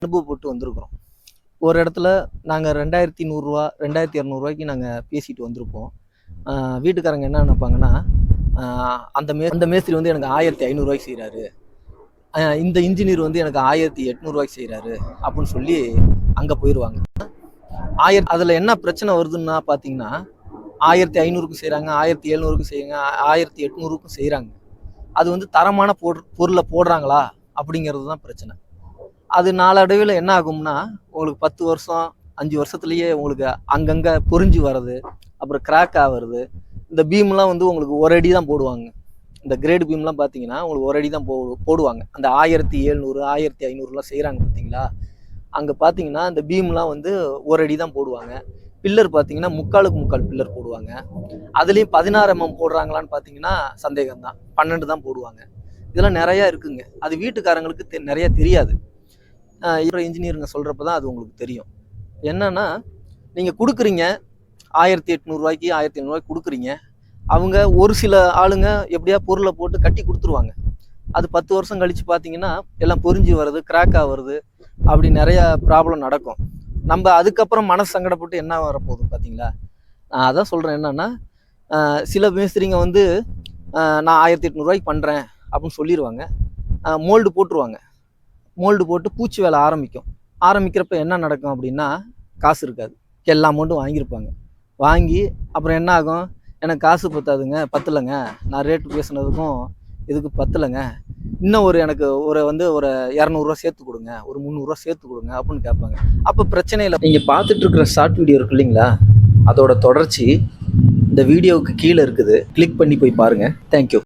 அனுபவப்பட்டு வந்திருக்கிறோம். ஒரு இடத்துல நாங்கள் 2100 2200 நாங்கள் பேசிட்டு வந்திருப்போம். வீட்டுக்காரங்க என்ன நினைப்பாங்கன்னா, அந்த மேஸ்திரி வந்து எனக்கு 1500 செய்கிறாரு, இந்த இன்ஜினியர் வந்து எனக்கு 1800 செய்கிறாரு அப்படின்னு சொல்லி அங்கே போயிடுவாங்க. அதில் என்ன பிரச்சனை வருதுன்னா பார்த்தீங்கன்னா, 1500க்கும் செய்கிறாங்க, 1700க்கும் செய்யுங்க, 1800க்கும் செய்கிறாங்க. அது வந்து தரமான பொருளை போடுறாங்களா அப்படிங்கிறது தான் பிரச்சனை. அது நாளடைவில் என்ன ஆகும்னா, உங்களுக்கு 10 வருஷம் 5 வருஷத்துலேயே உங்களுக்கு அங்கங்கே பொறிஞ்சு வர்றது, அப்புறம் கிராக் ஆகிறது. இந்த பீம்லாம் வந்து உங்களுக்கு ஒரு அடி தான் போடுவாங்க. இந்த கிரேடு பீம்லாம் பார்த்தீங்கன்னா உங்களுக்கு ஒரு அடி தான் போடுவாங்க. அந்த 1700 1500லாம் செய்கிறாங்க பார்த்தீங்களா, அங்கே பார்த்தீங்கன்னா இந்த பீம்லாம் வந்து ஒரு அடி தான் போடுவாங்க. பில்லர் பார்த்தீங்கன்னா 3/4 பில்லர் போடுவாங்க. அதுலேயும் 16 mm போடுறாங்களான்னு பார்த்தீங்கன்னா சந்தேகம் தான். 12 தான் போடுவாங்க. இதெல்லாம் நிறையா இருக்குங்க. அது வீட்டுக்காரங்களுக்கு நிறையா தெரியாது. இன்ஜினியருங்க சொல்கிறப்ப தான் அது உங்களுக்கு தெரியும். என்னன்னா, நீங்கள் கொடுக்குறீங்க 1800 1700 கொடுக்குறீங்க. அவங்க ஒரு சில ஆளுங்க எப்படியா பொருளை போட்டு கட்டி கொடுத்துருவாங்க. அது 10 வருஷம் கழித்து பார்த்தீங்கன்னா எல்லாம் பொறிஞ்சு வருது, கிராக்காக வருது, அப்படி நிறையா ப்ராப்ளம் நடக்கும். நம்ம அதுக்கப்புறம் மனசு சங்கடப்பட்டு என்ன வரப்போகுது பார்த்தீங்களா. நான் அதான் சொல்கிறேன். என்னன்னா, சில மேஸ்திரிங்க வந்து நான் 1800 பண்ணுறேன் அப்படின்னு சொல்லிடுவாங்க. மோல்டு போட்டுருவாங்க. மோல்டு போட்டு பூச்சி வேலை ஆரம்பிக்கிறப்ப என்ன நடக்கும் அப்படின்னா, காசு இருக்காது. எல்லா அமௌண்ட்டும் வாங்கியிருப்பாங்க. வாங்கி அப்புறம் என்ன ஆகும், எனக்கு காசு பத்தலைங்க, நான் ரேட்டு பேசுனதுக்கும் இதுக்கு பத்தலைங்க, இன்னும் எனக்கு ஒரு 200 சேர்த்து கொடுங்க, ஒரு 300 சேர்த்து கொடுங்க அப்படின்னு கேட்பாங்க. அப்போ பிரச்சனை இல்லை. நீங்கள் பார்த்துட்டு இருக்கிற ஷார்ட் வீடியோ இருக்கு இல்லைங்களா, அதோட தொடர்ச்சி இந்த வீடியோவுக்கு கீழே இருக்குது. கிளிக் பண்ணி போய் பாருங்கள். தேங்க்யூ.